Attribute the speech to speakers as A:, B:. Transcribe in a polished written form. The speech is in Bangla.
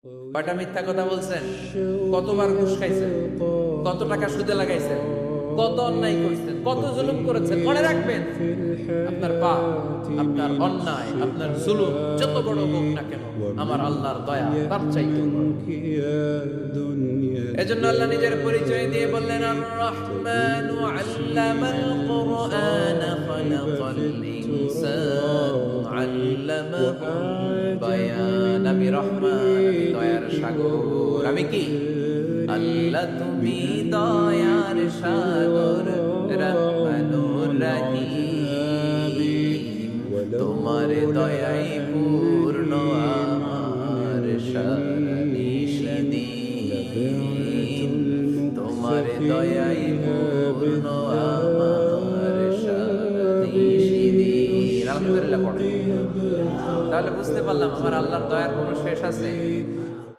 A: কয়টা মিথ্যা কথা বলছেন, কতবার ঘুষ খাইছেন, কত টাকা সুদে লাগাইছেন, কত অন্যায় করছেন, কত জুলুম করেছেন। মনে রাখবেন, আপনার পাপ, আপনার অন্যায়, আপনার জুলুম যত বড় হোক না কেন, আমার আল্লাহর দয়া তার চাইতে বড়। এজন্য আল্লাহ নিজের পরিচয় দিয়ে বললেন, আর রহমানু আল্লামাল কুরআন খালাকাল ইনসান আল্লামাহুল বায়ান। আমি রহমান, আমি দয়ার সাগর। আমি কি? আল্লাহ তুমি দয়ার সাগর, রহমানুর রহিম। তোমার দয়াই পূর্ণ আমার সারানিশিদিন। তোমার দয়াই পূর্ণ আমার সারানিশিদিন। আলহামদুলিল্লাহ পড়ে। তাহলে বুঝতে পারলাম আমার আল্লাহর দয়ার কোনো শেষ আছে?